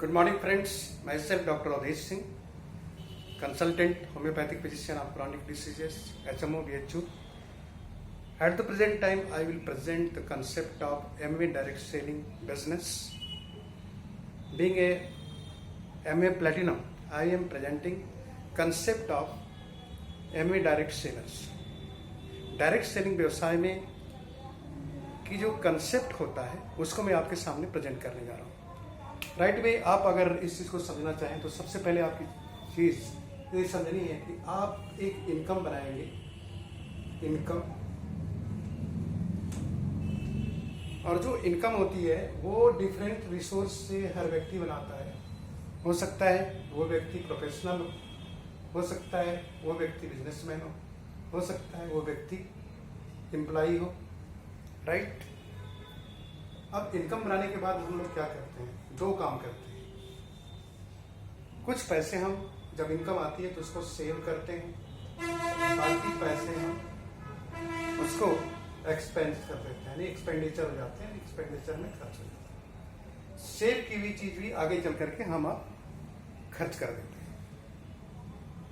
Good morning, friends. Myself, Dr. Avdesh Singh, consultant homeopathic physician of chronic diseases, HMO, BHU. At the present time, I will present the concept of MA direct selling business. Being a MA Platinum, I am presenting concept of MA direct sellers. Direct selling व्यवसाय में की जो concept होता है उसको मैं आपके सामने प्रेजेंट करने जा रहा हूँ। राइट वे आप अगर इस चीज़ को समझना चाहें तो सबसे पहले आपकी चीज़ ये समझनी है कि आप एक इनकम बनाएंगे। इनकम, और जो इनकम होती है वो डिफरेंट रिसोर्स से हर व्यक्ति बनाता है। हो सकता है वो व्यक्ति प्रोफेशनल हो सकता है वो व्यक्ति बिजनेसमैन हो सकता है वो व्यक्ति एम्प्लॉई हो, राइट। अब इनकम बनाने के बाद हम लोग क्या करते हैं? दो काम करते हैं। कुछ पैसे हम जब इनकम आती है तो उसको सेव करते हैं, बाकी पैसे हम उसको एक्सपेंस कर देते हैं, यानी एक्सपेंडिचर हो जाते हैं, एक्सपेंडिचर में खर्च हो जाता है। सेव की हुई चीज भी आगे चल करके हम आप खर्च कर देते हैं।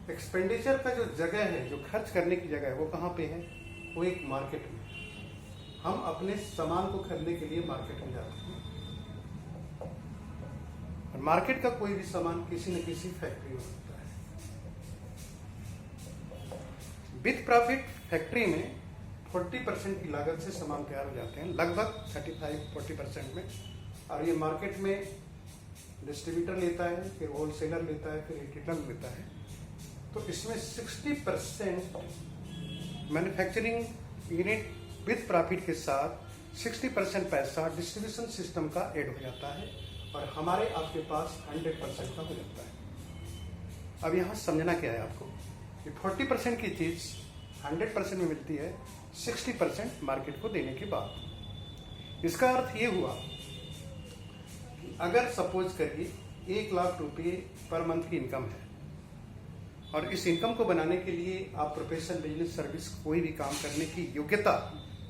एक्सपेंडिचर का जो जगह है, जो खर्च करने की जगह है, वो कहाँ पे है? वो एक मार्केट में। हम अपने सामान को खरीदने के लिए मार्केट में जाते हैं, और मार्केट का कोई भी सामान किसी न किसी फैक्ट्री में होता है। विथ प्रॉफिट फैक्ट्री में 40% की लागत से सामान तैयार हो जाते हैं, लगभग 35-40% में। और ये मार्केट में डिस्ट्रीब्यूटर लेता है, फिर होलसेलर लेता है, फिर रिटेलर लेता है। तो इसमें 60% मैन्युफैक्चरिंग यूनिट विथ प्रॉफिट के साथ 60% पैसा डिस्ट्रीब्यूशन सिस्टम का ऐड हो जाता है, और हमारे आपके पास 100% का हो जाता है। अब यहाँ समझना क्या है आपको कि 40% की चीज 100% में मिलती है 60% मार्केट को देने के बाद। इसका अर्थ ये हुआ कि अगर सपोज करिए 1 लाख रुपये पर मंथ की इनकम है, और इस इनकम को बनाने के लिए आप प्रोफेशनल बिजनेस सर्विस कोई भी काम करने की योग्यता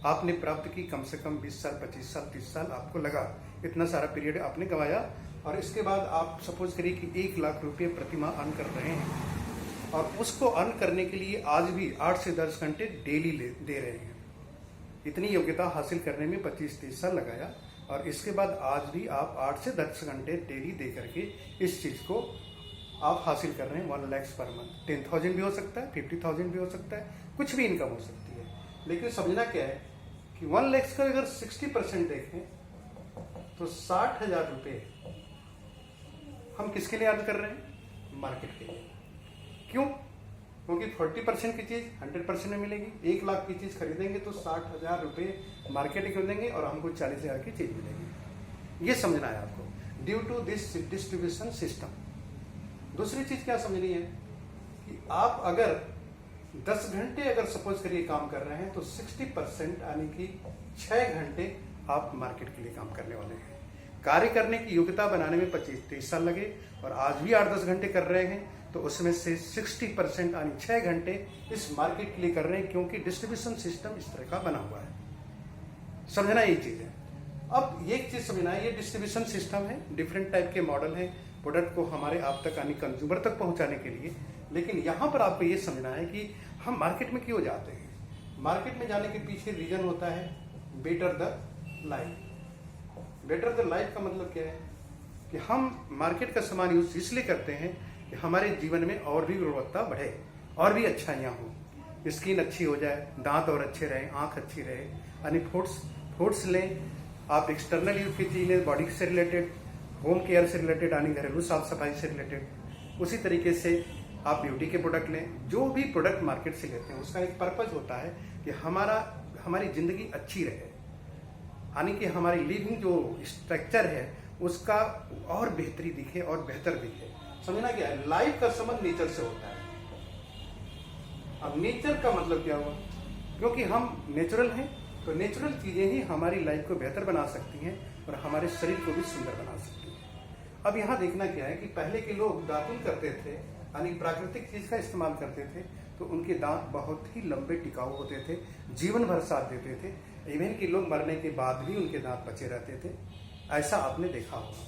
आपने प्राप्त की, कम से कम 20 साल 25 साल 30 साल आपको लगा, इतना सारा पीरियड आपने गंवाया। और इसके बाद आप सपोज करिए कि 1 लाख रुपये प्रतिमाह अर्न कर रहे हैं, और उसको अर्न करने के लिए आज भी 8 से 10 घंटे डेली दे रहे हैं। इतनी योग्यता हासिल करने में 25-30 साल लगाया, और इसके बाद आज भी आप 8 से 10 घंटे डेली दे करके इस चीज को आप हासिल कर रहे हैं। 1 लाख पर मंथ, 10,000 भी हो सकता है, 50,000 भी हो सकता है, कुछ भी इनकम हो सकती है। लेकिन समझना क्या है कि 1 लाख का अगर 60% देखें तो 60,000 रुपये हम किसके लिए अर्न कर रहे हैं? मार्केट के लिए। क्यों? क्योंकि 40% की चीज 100% में मिलेगी। 1 लाख की चीज खरीदेंगे तो 60,000 रुपये मार्केट में देंगे, और हमको 40,000 की चीज मिलेगी। ये समझना है आपको, due to this distribution system. दूसरी चीज क्या समझनी है कि आप अगर 10 घंटे अगर सपोज करिए काम कर रहे हैं तो 60% यानी कि 6 घंटे आप मार्केट के लिए काम करने वाले हैं। कार्य करने की योग्यता बनाने में 25-30 साल लगे, और आज भी 8-10 घंटे कर रहे हैं, तो उसमें से 60% यानी 6 घंटे इस मार्केट के लिए कर रहे हैं, क्योंकि डिस्ट्रीब्यूशन सिस्टम इस तरह का बना हुआ है। समझना ये चीज है। अब एक चीज समझना है, ये डिस्ट्रीब्यूशन सिस्टम है, डिफरेंट टाइप के मॉडल है प्रोडक्ट को हमारे आप तक यानी कंज्यूमर तक पहुंचाने के लिए। लेकिन यहां पर आपको ये समझना है कि हम मार्केट में क्यों जाते हैं। मार्केट में जाने के पीछे रीजन होता है better the life. Better the life का मतलब क्या है कि हम मार्केट का सामान यूज इसलिए करते हैं कि हमारे जीवन में और भी गुणवत्ता बढ़े, और भी अच्छाइयाँ हो, स्किन अच्छी हो जाए, दांत और अच्छे रहे, आंख अच्छी रहे, यानी फूड्स लें आप, एक्सटर्नल यूज की चीजें बॉडी से रिलेटेड, होम केयर से रिलेटेड, यानी घरेलू साफ सफाई से रिलेटेड। उसी तरीके से आप ब्यूटी के प्रोडक्ट लें। जो भी प्रोडक्ट मार्केट से लेते हैं उसका एक पर्पज होता है कि हमारी जिंदगी अच्छी रहे, यानी कि हमारी लिविंग जो स्ट्रक्चर है उसका और बेहतरी दिखे और बेहतर दिखे। समझना क्या है, लाइफ का संबंध नेचर से होता है। अब नेचर का मतलब क्या हुआ? क्योंकि हम नेचुरल हैं, तो नेचुरल चीजें ही हमारी लाइफ को बेहतर बना सकती हैं और हमारे शरीर को भी सुंदर बना सकती हैं। अब यहाँ देखना क्या है कि पहले के लोग दातुन करते थे, यानी प्राकृतिक चीज का इस्तेमाल करते थे, तो उनके दांत बहुत ही लंबे टिकाऊ होते थे, जीवन भर साथ देते थे। इवन कि लोग मरने के बाद भी उनके दांत बचे रहते थे। ऐसा आपने देखा होगा।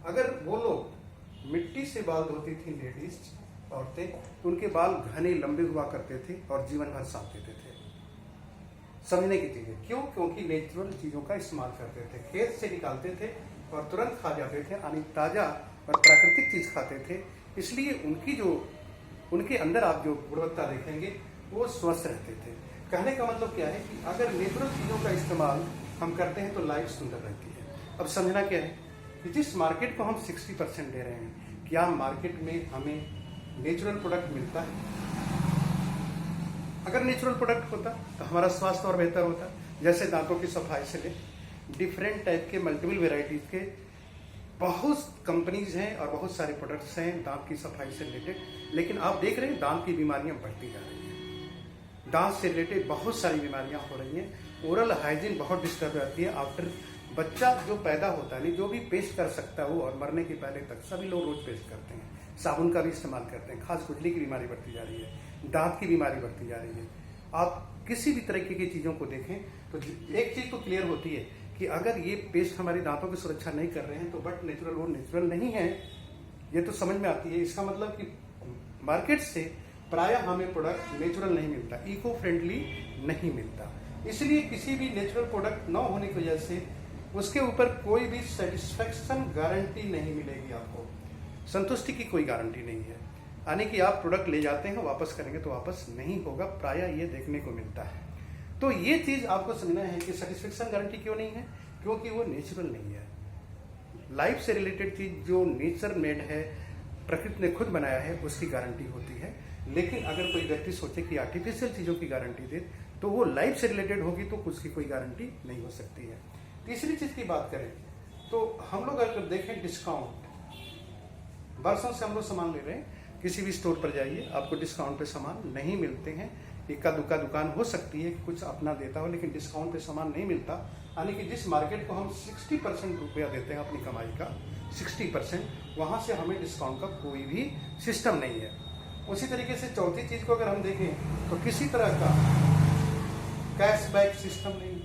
अगर वो लोग मिट्टी से बाल धोती थी लेडीज औरतें, तो उनके बाल घने लंबे हुआ करते थे और जीवन भर साथ देते थे। समझने की चीजें क्यों? क्योंकि नेचुरल चीजों का इस्तेमाल करते थे, खेत से निकालते थे और तुरंत खा जाते थे, यानी ताजा और प्राकृतिक चीज खाते थे। इसलिए उनके अंदर आप जो गुणवत्ता देखेंगे वो स्वस्थ रहते थे। कहने का मतलब क्या है कि अगर नेचुरल चीजों का इस्तेमाल हम करते हैं तो लाइफ सुंदर रहती है। अब समझना क्या है कि जिस मार्केट को हम 60% दे रहे हैं, क्या मार्केट में हमें नेचुरल प्रोडक्ट मिलता है? अगर नेचुरल प्रोडक्ट होता तो हमारा स्वास्थ्य और बेहतर होता। जैसे दांतों की सफाई से ले डिफरेंट टाइप के मल्टीपल वेराइटीज के बहुत कंपनीज हैं और बहुत सारे प्रोडक्ट्स हैं दांत की सफाई से रिलेटेड, लेकिन आप देख रहे हैं दांत की बीमारियां बढ़ती जा रही हैं। दांत से रिलेटेड बहुत सारी बीमारियां हो रही हैं। ओरल हाइजीन बहुत डिस्टर्ब रहती है। आफ्टर बच्चा जो पैदा होता है, नहीं जो भी पेस्ट कर सकता है वो, और मरने के पहले तक सभी लोग रोज पेस्ट करते हैं, साबुन का भी इस्तेमाल करते हैं। खास खुजली की बीमारी बढ़ती जा रही है, दांत की बीमारी बढ़ती जा रही है। आप किसी भी तरीके की चीजों को देखें तो एक चीज तो क्लियर होती है कि अगर ये पेस्ट हमारी दांतों की सुरक्षा नहीं कर रहे हैं तो बट नेचुरल वो नेचुरल नहीं है, ये तो समझ में आती है। इसका मतलब कि मार्केट से प्रायः हमें प्रोडक्ट नेचुरल नहीं मिलता, इको फ्रेंडली नहीं मिलता। इसलिए किसी भी नेचुरल प्रोडक्ट न होने की वजह से उसके ऊपर कोई भी सेटिस्फेक्शन गारंटी नहीं मिलेगी। आपको संतुष्टि की कोई गारंटी नहीं है, यानी कि आप प्रोडक्ट ले जाते हैं वापस करेंगे तो वापस नहीं होगा, प्रायः ये देखने को मिलता है। तो ये चीज आपको समझना है कि सेटिस्फेक्शन गारंटी क्यों नहीं है, क्योंकि वो नेचुरल नहीं है। लाइफ से रिलेटेड चीज जो नेचर मेड है, प्रकृति ने खुद बनाया है, उसकी गारंटी होती है। लेकिन अगर कोई व्यक्ति सोचे कि आर्टिफिशियल चीजों की गारंटी दे तो वो लाइफ से रिलेटेड होगी तो उसकी कोई गारंटी नहीं हो सकती है। तीसरी चीज की बात करें तो हम लोग अगर देखें डिस्काउंट, बरसों से हम लोग सामान ले रहे हैं, किसी भी स्टोर पर जाइए आपको डिस्काउंट पे सामान नहीं मिलते हैं। इक्का दुक्का दुकान हो सकती है कि कुछ अपना देता हो, लेकिन डिस्काउंट पे सामान नहीं मिलता। यानी कि जिस मार्केट को हम 60% रुपया देते हैं अपनी कमाई का 60%, वहां से हमें डिस्काउंट का कोई भी सिस्टम नहीं है। उसी तरीके से चौथी चीज को अगर हम देखें तो किसी तरह का कैशबैक सिस्टम नहीं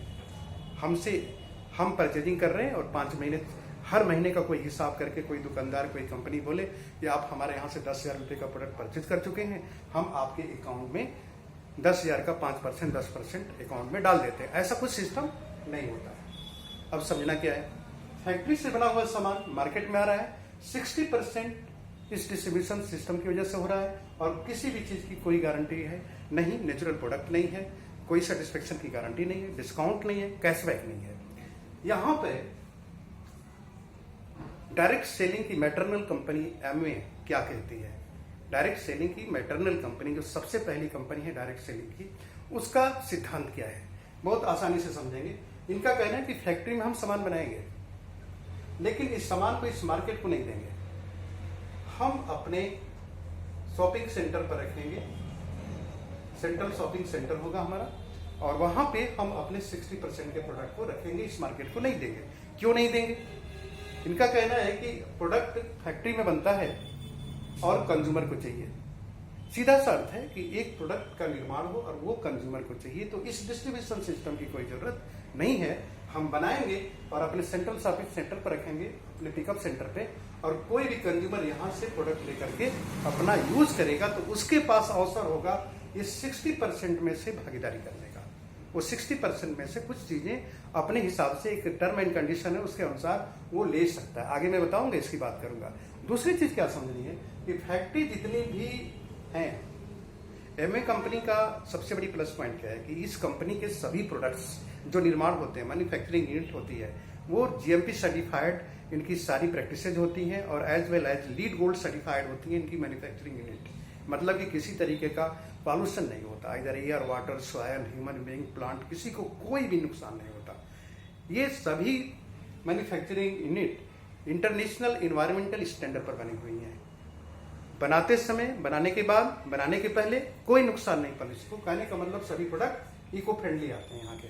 है। हम परचेजिंग कर रहे हैं और 5 महीने हर महीने का कोई हिसाब करके कोई दुकानदार कोई कंपनी बोले कि आप हमारे यहाँ से 10,000 रुपये का प्रोडक्ट परचेज कर चुके हैं, हम आपके अकाउंट में 10,000 का 5% 10% अकाउंट में डाल देते हैं। ऐसा कुछ सिस्टम नहीं होता है। अब समझना क्या है, फैक्ट्री से बना हुआ सामान मार्केट में आ रहा है, 60% इस डिस्ट्रीब्यूशन सिस्टम की वजह से हो रहा है और किसी भी चीज की कोई गारंटी है नहीं, नेचुरल प्रोडक्ट नहीं है, कोई सेटिस्फेक्शन की गारंटी नहीं है, डिस्काउंट नहीं है, कैशबैक नहीं है। यहां पे डायरेक्ट सेलिंग की मैटरनल कंपनी एमवे क्या कहती है? डायरेक्ट सेलिंग की मैटरनल कंपनी जो सबसे पहली कंपनी है डायरेक्ट सेलिंग की, उसका सिद्धांत क्या है? बहुत आसानी से समझेंगे। इनका कहना है कि फैक्ट्री में हम सामान बनाएंगे लेकिन इस सामान को इस मार्केट को नहीं देंगे, हम अपने शॉपिंग सेंटर पर रखेंगे, सेंट्रल शॉपिंग सेंटर होगा हमारा, और वहां पे हम अपने 60% के प्रोडक्ट को रखेंगे, इस मार्केट को नहीं देंगे। क्यों नहीं देंगे? इनका कहना है कि प्रोडक्ट फैक्ट्री में बनता है और कंज्यूमर को चाहिए। सीधा सा अर्थ है कि एक प्रोडक्ट का निर्माण हो और वो कंज्यूमर को चाहिए, तो इस डिस्ट्रीब्यूशन सिस्टम की कोई जरूरत नहीं है। हम बनाएंगे और अपने सेंट्रल शॉपिंग सेंटर पर रखेंगे, अपने पिकअप सेंटर पे, और कोई भी कंज्यूमर यहाँ से प्रोडक्ट लेकर के अपना यूज करेगा तो उसके पास अवसर होगा इस 60% में से भागीदारी करने का। वो 60% में से कुछ चीजें अपने हिसाब से, एक टर्म एंड कंडीशन है उसके अनुसार वो ले सकता है। आगे मैं बताऊंगा, इसकी बात करूंगा। दूसरी चीज क्या समझनी है कि फैक्ट्री जितनी भी हैं, एमए कंपनी का सबसे बड़ी प्लस पॉइंट क्या है कि इस कंपनी के सभी प्रोडक्ट्स जो निर्माण होते हैं, मैन्युफैक्चरिंग यूनिट होती है, वो जीएमपी सर्टिफाइड इनकी सारी प्रैक्टिसेज होती हैं और as well as LEED gold certified होती है इनकी मैन्युफैक्चरिंग यूनिट। मतलब कि किसी तरीके का पॉल्यूशन नहीं होता, इधर air, water, soil, human being, plant, किसी को कोई भी नुकसान नहीं होता। ये सभी manufacturing unit international environmental standard पर बनी हुई हैं। बनाते समय, बनाने के बाद, बनाने के पहले कोई नुकसान नहीं पॉल्यूशन को। कहने का मतलब सभी प्रोडक्ट इको फ्रेंडली आते हैं यहाँ के।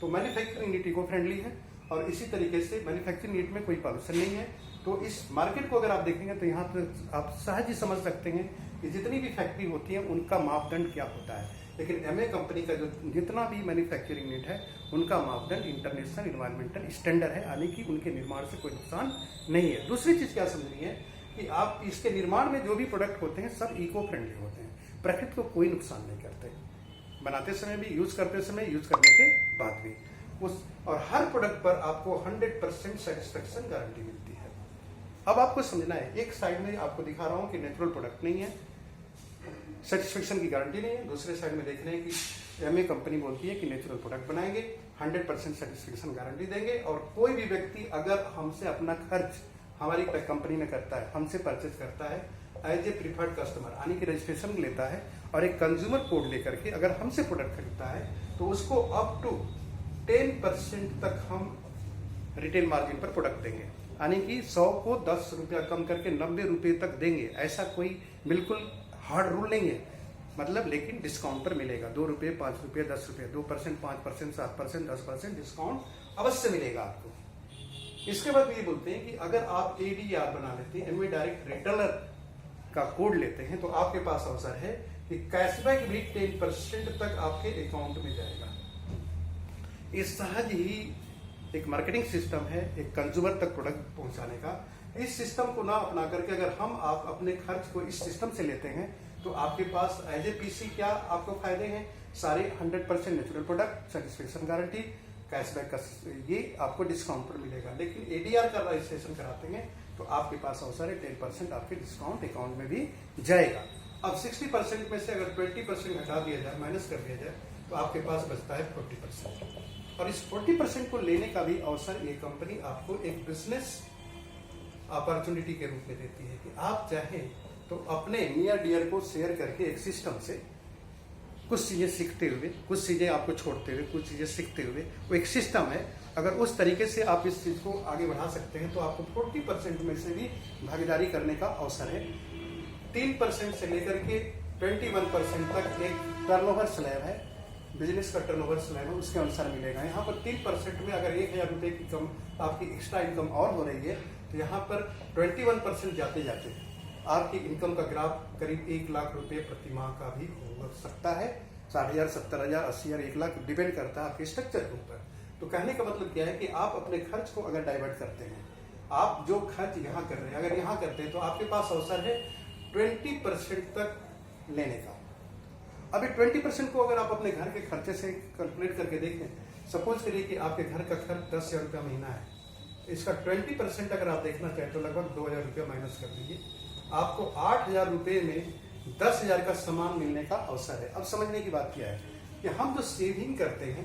तो मैन्युफैक्चरिंग यूनिट इको फ्रेंडली है और इसी तरीके से मैन्युफैक्चरिंग यूनिट में कोई पॉल्यूशन नहीं है। तो इस मार्केट को अगर आप देखेंगे तो यहाँ पर आप सहज ही समझ सकते हैं कि जितनी भी फैक्ट्री होती है उनका मापदंड क्या होता है। लेकिन एमए कंपनी का जो जितना भी मैन्युफैक्चरिंग यूनिट है उनका मापदंड इंटरनेशनल इन्वायरमेंटल स्टैंडर्ड है, यानी कि उनके निर्माण से कोई नुकसान नहीं है। दूसरी चीज क्या समझनी है कि आप इसके निर्माण में जो भी प्रोडक्ट होते हैं सब इको फ्रेंडली होते हैं, प्रकृति को कोई नुकसान नहीं करते, बनाते समय भी, यूज करते समय, यूज करने के बाद भी उस, और हर प्रोडक्ट पर आपको 100% सेटिस्फेक्शन गारंटी मिलती है। अब आपको समझना है, एक साइड में आपको दिखा रहा हूं कि नेचुरल प्रोडक्ट नहीं है, सेटिस्फेक्शन की गारंटी नहीं है, दूसरे साइड में देख रहे हैं कि एमए कंपनी बोलती है कि नेचुरल प्रोडक्ट बनाएंगे, 100% सेटिस्फेक्शन गारंटी देंगे, और कोई भी व्यक्ति अगर हमसे अपना खर्च हमारी कंपनी में करता है, हमसे परचेज करता है एज ए प्रीफर्ड कस्टमर, यानी कि रजिस्ट्रेशन लेता है और एक कंज्यूमर कोड लेकर के अगर हमसे प्रोडक्ट खरीदता है तो उसको अप टू 10% तक हम रिटेल मार्जिन पर प्रोडक्ट देंगे, यानी कि 100 को 10 रुपया कम करके 90 रुपये तक देंगे। ऐसा कोई बिल्कुल हार्ड रूल नहीं है, मतलब लेकिन डिस्काउंट पर मिलेगा, 2 रुपये, 5 रुपये, 10 रुपये, 2%, 5%, 7%, 10% डिस्काउंट अवश्य मिलेगा आपको। इसके बाद ये बोलते हैं कि अगर आप एडीआर बना लेते हैं, एमए डायरेक्ट रिटेलर का कोड लेते हैं, तो आपके पास अवसर है कि कैशबैक भी 10% तक आपके अकाउंट में जाएगा। ये सहज ही एक मार्केटिंग सिस्टम है, एक कंज्यूमर तक प्रोडक्ट पहुंचाने का। इस सिस्टम को ना अपना करके अगर हम आप अपने खर्च को इस सिस्टम से लेते हैं तो आपके पास एज ए पीसी क्या आपको फायदे हैं, सारे 100% natural product, satisfaction guarantee, cashback का ये आपको डिस्काउंट पर मिलेगा। लेकिन एडीआर का रजिस्ट्रेशन कराते हैं तो आपके पास अवसर है 10% आपके डिस्काउंट अकाउंट में भी जाएगा। अब 60% में से अगर 20% हटा दिया जाए, माइनस कर दिया जाए, तो आपके पास बचता है 40%। और इस 40% को लेने का भी अवसर ये कंपनी आपको एक बिजनेस अपॉर्चुनिटी के रूप में देती है कि आप चाहें तो अपने नियर डियर को शेयर करके एक सिस्टम से कुछ चीजें सीखते हुए, कुछ चीजें आपको छोड़ते हुए, कुछ चीजें सीखते हुए, वो एक सिस्टम है। अगर उस तरीके से आप इस चीज को आगे बढ़ा सकते हैं तो आपको 40% में से भी भागीदारी करने का अवसर है। 3% से लेकर के 21% तक एक टर्नओवर स्लैब है, बिजनेस का टर्नओवर स्लैब है, उसके अनुसार मिलेगा। यहाँ पर 3% में अगर 1000 रुपए की कम आपकी एक्स्ट्रा इनकम और हो रही है तो यहाँ पर 21% जाते जाते आपकी इनकम का ग्राफ करीब 1 लाख रुपए प्रति माह का भी हो सकता है। 60,000, 70,000, 80,000, 1 लाख डिपेंड करता है आपके स्ट्रक्चर के ऊपर। तो कहने का मतलब क्या है कि आप अपने खर्च को अगर डाइवर्ट करते हैं, आप जो खर्च यहाँ कर रहे हैं अगर यहाँ करते हैं तो आपके पास अवसर है 20% तक लेने का। अभी 20% को अगर आप अपने घर के खर्चे से कैलकुलेट करके देखें, सपोज करिए कि आपके घर का खर्च 10,000 रुपया महीना है, इसका 20% अगर आप देखना चाहें तो लगभग 2,000 रुपया माइनस कर दीजिए, आपको 8,000 रुपये में 10,000 का सामान मिलने का अवसर है। अब समझने की बात क्या है कि हम जो सेविंग करते हैं,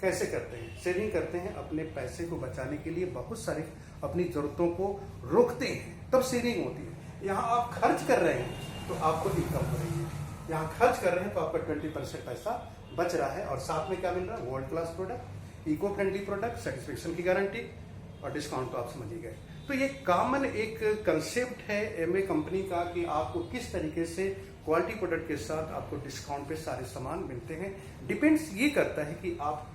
कैसे करते हैं? सेविंग करते हैं अपने पैसे को बचाने के लिए, बहुत सारे अपनी जरूरतों को रोकते हैं, तब सेविंग होती है। यहाँ आप खर्च कर रहे हैं तो आपको इनकम हो रही है, यहाँ खर्च कर रहे हैं तो आपका 20% पैसा बच रहा है, और साथ में क्या मिल रहा है? World class product, eco friendly product, satisfaction की गारंटी और डिस्काउंट तो आप समझ ही गए। तो ये कॉमन एक कंसेप्ट है एमए कंपनी का कि आपको किस तरीके से क्वालिटी प्रोडक्ट के साथ आपको डिस्काउंट पे सारे सामान मिलते हैं। डिपेंड्स ये करता है कि आप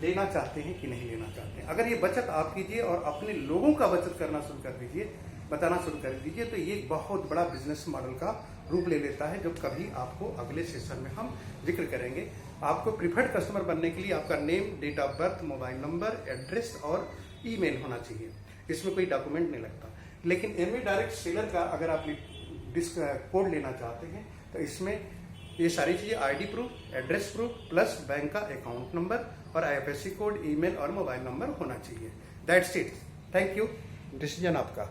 लेना चाहते हैं कि नहीं लेना चाहते हैं। अगर ये बचत आप कीजिए और अपने लोगों का बचत करना शुरू कर दीजिए, बताना शुरू कर दीजिए, तो ये बहुत बड़ा बिजनेस मॉडल का रूप ले लेता है, जो कभी आपको अगले सेशन में हम जिक्र करेंगे। आपको प्रीफर्ड कस्टमर बनने के लिए आपका name, date of birth, mobile number, address और ईमेल होना चाहिए, इसमें कोई डॉक्यूमेंट नहीं लगता। लेकिन एमए डायरेक्ट सेलर का अगर आप कोड लेना चाहते हैं तो इसमें ये सारी चीजें ID proof, address proof plus bank का अकाउंट नंबर और आईएफएससी कोड, ईमेल और मोबाइल नंबर होना चाहिए। That's it. Thank you. Decision आपका।